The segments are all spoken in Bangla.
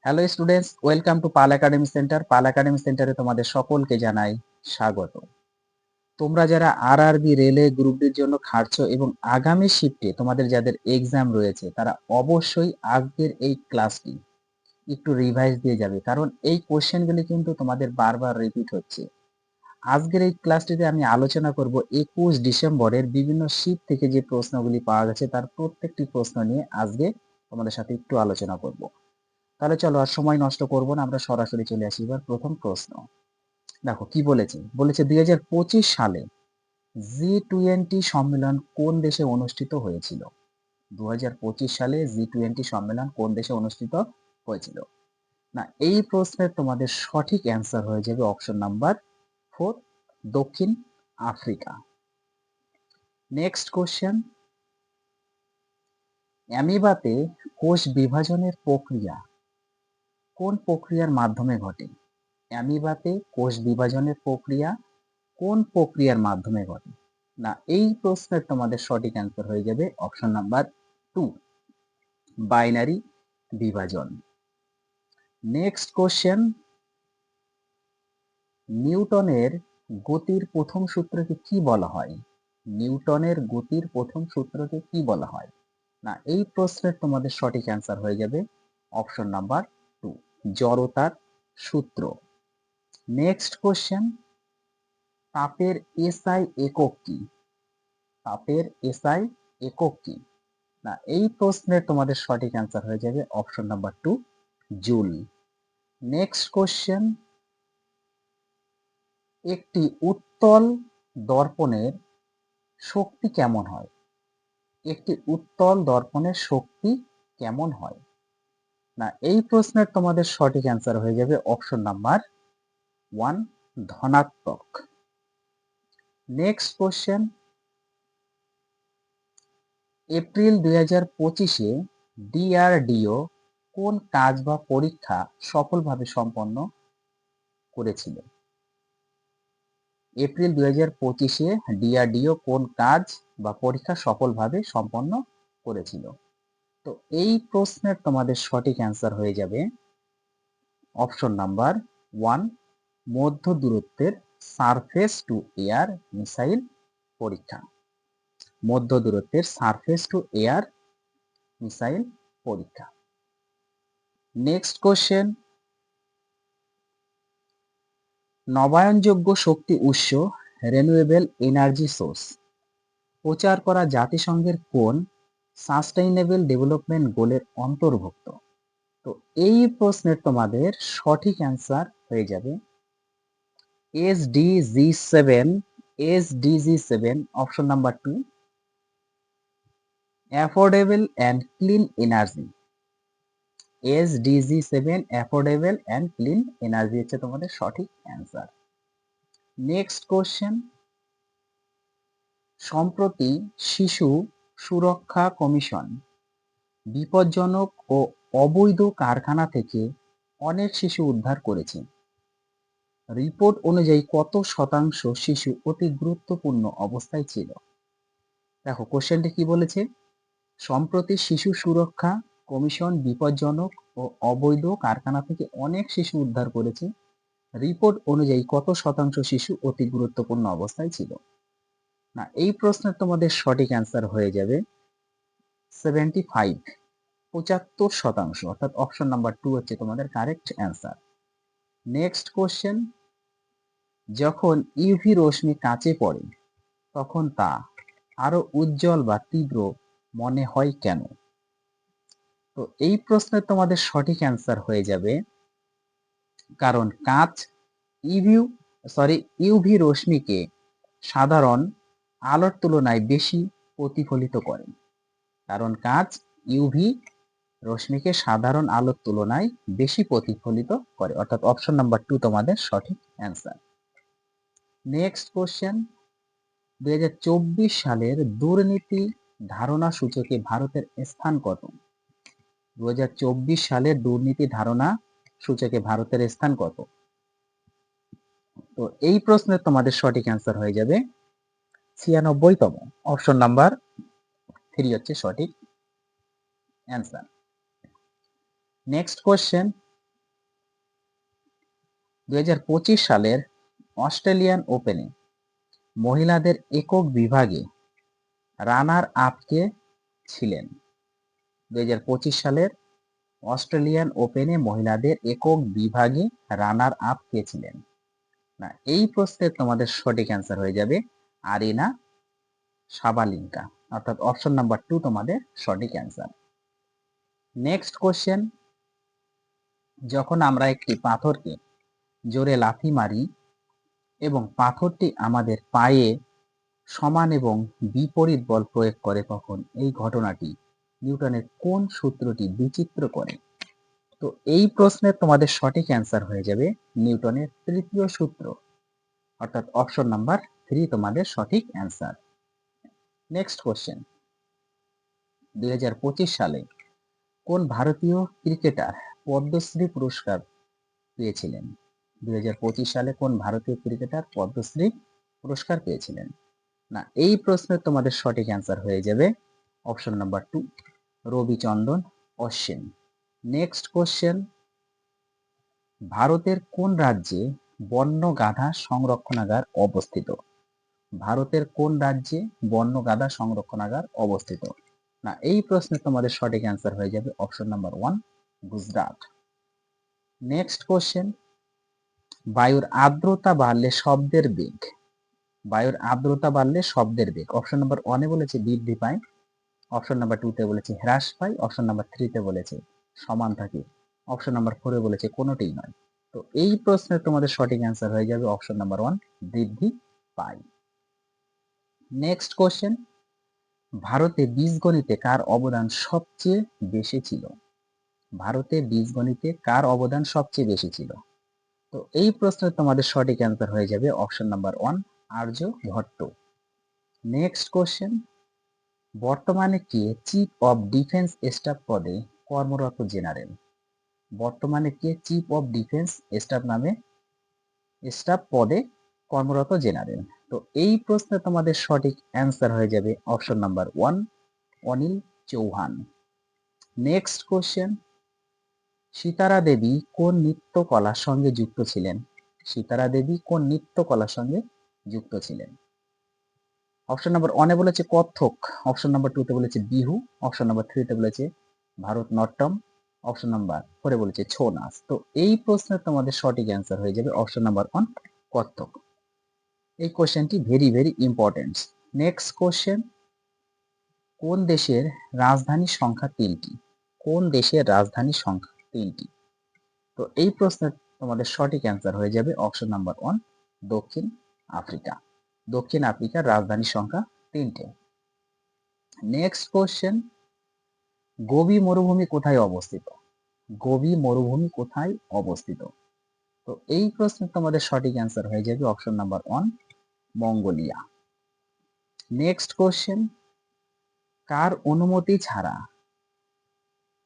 Hello students, welcome to Pal Academy Centre. Pal Academy সেন্টারে তোমাদের সকলকে জানাই স্বাগত। তোমরা যারা আরআরবি, রেলে, গ্রুপ ডির জন্য খাটছো এবং আগামী শিফটে তোমাদের যাদের এক্সাম রয়েছে তারা অবশ্যই আজকের এই ক্লাসটি একটু রিভাইজ দিয়ে যাবে, কারণ এই কোশ্চেনগুলি কিন্তু তোমাদের বারবার রিপিট হচ্ছে। আজকের এই ক্লাসটিতে আমি আলোচনা করব 21 ডিসেম্বরের বিভিন্ন শিফট থেকে যে প্রশ্নগুলি পাওয়া গেছে তার প্রত্যেকটি প্রশ্ন নিয়ে আজকে তোমাদের সাথে একটু আলোচনা করব। তাহলে চলো আর সময় নষ্ট করব না, আমরা সরাসরি চলে আসি এবার প্রথম প্রশ্ন। দেখো কি বলেছে 2025 সালে G20 সম্মেলন কোন দেশে অনুষ্ঠিত হয়েছিল? 2025 সালে G20 সম্মেলন কোন দেশে অনুষ্ঠিত হয়েছিল? না, এই প্রশ্নের তোমাদের সঠিক অ্যান্সার হয়ে যাবে অপশন নাম্বার 4, দক্ষিণ আফ্রিকা। নেক্সট কোশ্চেন, অ্যামিবাতে কোষ বিভাজনের প্রক্রিয়া কোন প্রক্রিয়ার মাধ্যমে ঘটে? অ্যামিবাতে কোষ বিভাজনের প্রক্রিয়া কোন প্রক্রিয়ার মাধ্যমে ঘটে? না, এই প্রশ্নের তোমাদের সঠিক অ্যান্সার হয়ে যাবে অপশন নাম্বার 2, বাইনারি বিভাজন। নেক্সট কোশ্চেন, নিউটনের গতির প্রথম সূত্রকে কি বলা হয়? নিউটনের গতির প্রথম সূত্রকে কি বলা হয়? না, এই প্রশ্নের তোমাদের সঠিক অ্যান্সার হয়ে যাবে অপশন নাম্বার 2, জড়তার সূত্র। নেক্সট কোশ্চেন, তাপের এসআই একক কি? তাপের এসআই একক কি? না, এই প্রশ্নের তোমাদের সঠিক অ্যান্সার হয়ে যাবে option number 2, joule. Next question, একটি উত্তল দর্পণের শক্তি কেমন হয়? একটি উত্তল দর্পণের শক্তি কেমন হয়? না, এই প্রশ্নের তোমাদের সঠিক অ্যান্সার হয়ে যাবে অপশন নাম্বার 1, ধনাত্মক। নেক্সট কোশ্চেন, এপ্রিল 2025-এ ডিআরডিও কোন কাজ বা পরীক্ষা সফলভাবে সম্পন্ন করেছিল? এপ্রিল 2025-এ ডিআরডিও কোন কাজ বা পরীক্ষা সফলভাবে সম্পন্ন করেছিল? তো এই প্রশ্নের তোমাদের সঠিক অ্যান্সার হয়ে যাবে অপশন নাম্বার 1, মধ্য দূরত্বের সারফেস টু এয়ার মিসাইল পরীক্ষা। মধ্য দূরত্বের সারফেস টু এয়ার মিসাইল পরীক্ষা। নেক্সট কোশ্চেন, নবায়নযোগ্য শক্তি উৎস রিনিউয়েবল এনার্জি সোর্স প্রচার করা জাতিসংঘের কোন সাস্টেইনেবল ডেভেলপমেন্ট গোলের অন্তর্ভুক্ত? তো এই প্রশ্নের তোমাদের সঠিক অ্যান্সার হয়ে যাবে SDG 7 option number 2, affordable and clean energy. SDG 7, affordable and clean energy হচ্ছে তোমাদের সঠিক অ্যান্সার। নেক্সট কোশ্চেন, সম্প্রতি শিশু সুরক্ষা কমিশন বিপজ্জনক ও অবৈধ কারখানা থেকে অনেক শিশু উদ্ধার করেছে। রিপোর্ট অনুযায়ী কত শতাংশ শিশু অতি গুরুত্বপূর্ণ অবস্থায় ছিল? দেখো কোশ্চেনটি কি বলেছে, সম্প্রতি শিশু সুরক্ষা কমিশন বিপজ্জনক ও অবৈধ কারখানা থেকে অনেক শিশু উদ্ধার করেছে। রিপোর্ট অনুযায়ী কত শতাংশ শিশু অতি গুরুত্বপূর্ণ অবস্থায় ছিল? না, এই প্রশ্নের তোমাদের সঠিক অ্যান্সার হয়ে যাবে 75, 75%, অর্থাৎ অপশন নাম্বার 2 হচ্ছে তোমাদের কারেক্ট অ্যান্সার। নেক্সট কোশ্চেন, যখন ইউভি রশ্মি কাঁচে পড়ে তখন তা আরো উজ্জ্বল বা তীব্র মনে হয় কেন? তো এই প্রশ্নের তোমাদের সঠিক অ্যান্সার হয়ে যাবে কারণ কাঁচ ইভিউ ইউভি রশ্মিকে সাধারণ আলোর তুলনায় বেশি প্রতিফলিত করে। কারণ কাঁচ ইউভি রশ্মিকে সাধারণ আলোর তুলনায় বেশি প্রতিফলিত করে, অর্থাৎ অপশন নাম্বার 2 তোমাদের সঠিক অ্যান্সার। নেক্সট কোশ্চেন, 2024 সালের দুর্নীতি ধারণা সূচকে ভারতের স্থান কত? 2024 সালের দুর্নীতি ধারণা সূচকে ভারতের স্থান কত? তো এই প্রশ্নের তোমাদের সঠিক অ্যান্সার হয়ে যাবে 96তম, অপশন নাম্বার 3 হচ্ছে সঠিক অ্যান্সার। নেক্সট কোশ্চেন, 2025 সালের অস্ট্রেলিয়ান ওপেনে মহিলাদের একক বিভাগে রানার আপ কে ছিলেন? 2025 সালের অস্ট্রেলিয়ান ওপেনে মহিলাদের একক বিভাগে রানার আপ কে ছিলেন? না, এই প্রশ্নের তোমাদের সঠিক অ্যান্সার হয়ে যাবে আরিনা সাবালিঙ্কা, অর্থাৎ অপশন নাম্বার 2 তোমাদের সঠিক অ্যান্সার। নেক্সট কোশ্চেন, যখন আমরা একটি পাথরকে জোরে লাথি মারি এবং পাথরটি আমাদের পায়ে সমান এবং বিপরীত বল প্রয়োগ করে, তখন এই ঘটনাটি নিউটনের কোন সূত্রটি বিচিত্র করে? তো এই প্রশ্নের তোমাদের সঠিক অ্যান্সার হয়ে যাবে নিউটনের তৃতীয় সূত্র, অর্থাৎ অপশন নাম্বার 3 তোমাদের সঠিক অ্যান্সার। নেক্সট কোশ্চেন, 2025 সালে কোন ভারতীয় ক্রিকেটার পদ্মশ্রী পুরস্কার পেয়েছিলেন? 2025 সালে কোন ভারতীয় ক্রিকেটার পদ্মশ্রী পুরস্কার পেয়েছিলেন? না, এই প্রশ্নের তোমাদের সঠিক অ্যান্সার হয়ে যাবে option number 2 Ravichandran Ashwin. Next question, ভারতের কোন রাজ্যে বন্য গাধা সংরক্ষণাগার অবস্থিত? ভারতের কোন রাজ্যে বন্য গাধা সংরক্ষণাগার অবস্থিত? না, এই প্রশ্নের তোমাদের সঠিক অ্যান্সার হয়ে যাবে option number 1 Gujarat. Next question, বায়ুর আর্দ্রতা বাড়লে শব্দের বেগ, বায়ুর আর্দ্রতা বাড়লে শব্দের বেগ অপশন নাম্বার 1 এ বলেছে বৃদ্ধি পায়, অপশন নাম্বার 2 তে বলেছে হ্রাস পায়, অপশন নাম্বার 3 তে বলেছে সমান থাকে, অপশন নাম্বার 4 এ বলেছে কোনোটিই নয়। তো এই প্রশ্নের তোমাদের সঠিক অ্যান্সার হয়ে যাবে অপশন নাম্বার 1 বৃদ্ধি পায়। নেক্সট কোশ্চেন, ভারতে বীজগণিতে কার অবদান সবচেয়ে বেশি ছিল? ভারতে বীজগণিতে কার অবদান সবচেয়ে বেশি ছিল? তো এই প্রশ্নের তোমাদের সঠিক অ্যান্সার হয়ে যাবে option number 1 Aryabhata. Next question, বর্তমানে কে চিফ অফ ডিফেন্স স্টাফ পদে কর্মরত জেনারেল? বর্তমানে কে চিফ অফ ডিফেন্স স্টাফ পদে কর্মরত জেনারেল? তো এই প্রশ্নে তোমাদের সঠিক অ্যান্সার হয়ে যাবে option number 1 Anil Chauhan. Next question, Sitara Devi কোন নৃত্যকলার সঙ্গে যুক্ত ছিলেন? সিতারা দেবী কোন নৃত্যকলার সঙ্গে যুক্ত ছিলেন? অপশন নাম্বার 1 এ বলেছে কত্থক, অপশন নাম্বার 2 তে বলেছে বিহু, অপশন নাম্বার 3 তে বলেছে ভারতনাট্যম, অপশন নাম্বার 4 এ বলেছে ছৌ নাচ। তো এই প্রশ্নের তোমাদের সঠিক অ্যান্সার হয়ে যাবে অপশন নাম্বার 1 কত্থক। এই কোশ্চেনটি very very important. Next question, কোন দেশের রাজধানীর সংখ্যা 3টি? কোন দেশের রাজধানীর সংখ্যা 3টি? তো এই প্রশ্নের তোমাদের সঠিক অ্যান্সার হয়ে যাবে অপশন নাম্বার 1 দক্ষিণ আফ্রিকা। দক্ষিণ আফ্রিকার রাজধানীর সংখ্যা 3টে। নেক্সট কোশ্চেন, গোবি মরুভূমি কোথায় অবস্থিত? গোবি মরুভূমি কোথায় অবস্থিত? তো এই প্রশ্নের তোমাদের সঠিক অ্যান্সার হয়ে যাবে option number 1 Mongolia. Next question, কার অনুমতি ছাড়া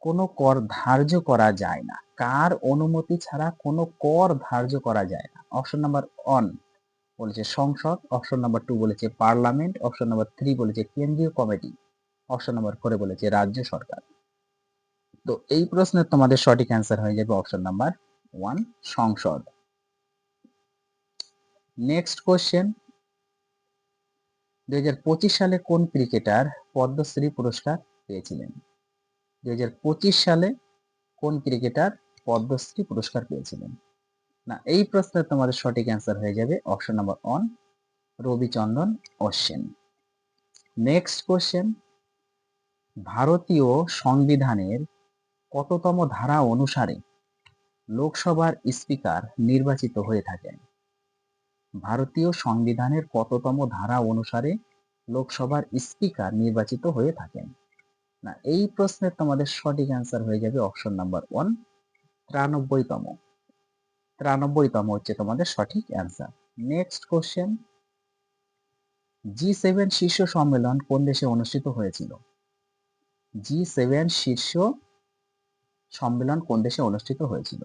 কোনো কর ধার্য করা যায় না? কার অনুমতি ছাড়া কোনো কর ধার্য করা যায় না? অপশন নাম্বার 1 বলেছে সংসদ, অপশন নাম্বার 2 বলেছে পার্লামেন্ট, অপশন নাম্বার 3 বলেছে কেন্দ্রীয় কমিটি, অপশন নাম্বার 4 বলেছে রাজ্য সরকার। তো এই প্রশ্নের তোমাদের সঠিক অ্যান্সার হয়ে যাবে অপশন নাম্বার 1 সংসদ। নেক্সট কোশ্চেন, 2025 সালে কোন ক্রিকেটার পদ্মশ্রী পুরস্কার পেয়েছিলেন? 2025 সালে কোন ক্রিকেটার পদ্মশ্রী পুরস্কার পেয়েছিলেন? না, এই প্রশ্নের তোমাদের সঠিক অ্যান্সার হয়ে যাবে option number 1 Ravichandran Ashwin. Next question, ভারতীয় সংবিধানের কততম ধারা অনুসারে লোকসভার স্পিকার নির্বাচিত হয়ে থাকেন? ভারতীয় সংবিধানের কততম ধারা অনুসারে লোকসভার স্পিকার নির্বাচিত হয়ে থাকেন? না, এই প্রশ্নের তোমাদের সঠিক অ্যান্সার হয়ে যাবে অপশন নাম্বার 1 93তম। 93তম হচ্ছে তোমাদের সঠিক অ্যান্সার। নেক্সট কোশ্চেন, G7 শীর্ষ সম্মেলন কোন দেশে অনুষ্ঠিত হয়েছিল? G7 শীর্ষ সম্মেলন কোন দেশে অনুষ্ঠিত হয়েছিল?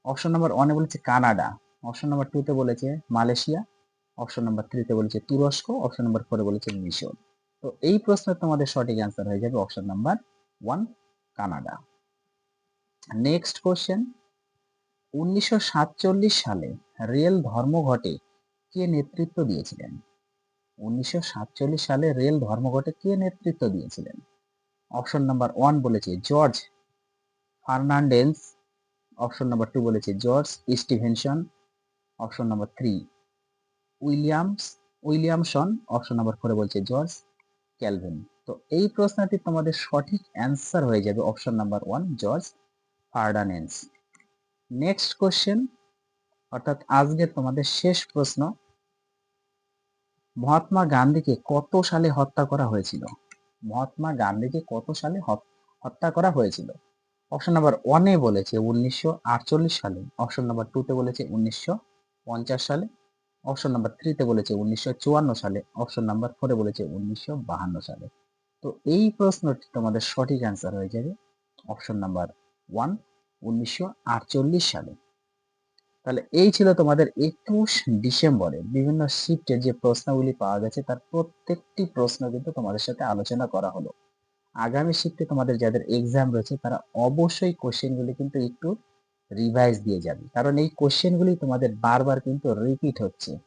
অপশন নাম্বার 1 এ বলেছে কানাডা, অপশন নাম্বার 2 তে বলেছে মালয়েশিয়া, অপশন নাম্বার 3 তে বলেছে তুরস্ক, অপশন নাম্বার 4 এ বলেছে মিশর। তো এই প্রশ্নের তোমাদের সঠিক অ্যান্সার হয়ে যাবে option number 1 Canada. Next question, 1947 সালে রেল ধর্মঘটে কে নেতৃত্ব দিয়েছিলেন? 1947 সালে রেল ধর্মঘটে কে নেতৃত্ব দিয়েছিলেন? অপশন নাম্বার 1 বলেছে জর্জ ফার্নান্ডেজ, অপশন নাম্বার 2 বলেছে George Stephenson, option number 3 Williamson, option number 4 বলছে জর্জ ক্যালভিন। তো এই প্রশ্নটি তোমাদের সঠিক অ্যান্সার হয়ে যাবে option number 1 George Fernandes. Next question, অর্থাৎ আজকের তোমাদের শেষ প্রশ্ন, মহাত্মা গান্ধীকে কত সালে হত্যা করা হয়েছিল? মহাত্মা গান্ধীকে কত সালে হত্যা করা হয়েছিল? অপশন নাম্বার 1 এ বলেছে 1948 সালে, অপশন নাম্বার 2 তে বলেছে 1950 সালে, অপশন নাম্বার 3 তে বলেছে 1954 সালে, অপশন নাম্বার 4 এ বলেছে 1952 সালে। তো এই প্রশ্নটি তোমাদের সঠিক অ্যান্সার হয়ে যাবে অপশন নাম্বার 1 1948 সালে। তাহলে এই ছিল তোমাদের 21 ডিসেম্বরে বিভিন্ন শিফটের যে প্রশ্নগুলি পাওয়া গেছে তার প্রত্যেকটি প্রশ্ন কিন্তু তোমাদের সাথে আলোচনা করা হলো। আগামী শিফটে তোমাদের যাদের এক্সাম রয়েছে তারা অবশ্যই কোশ্চেনগুলি কিন্তু একটু রিভাইজ দিয়ে যাবে, কারণ এই কোশ্চেনগুলি তোমাদের বারবার কিন্তু রিপিট হচ্ছে।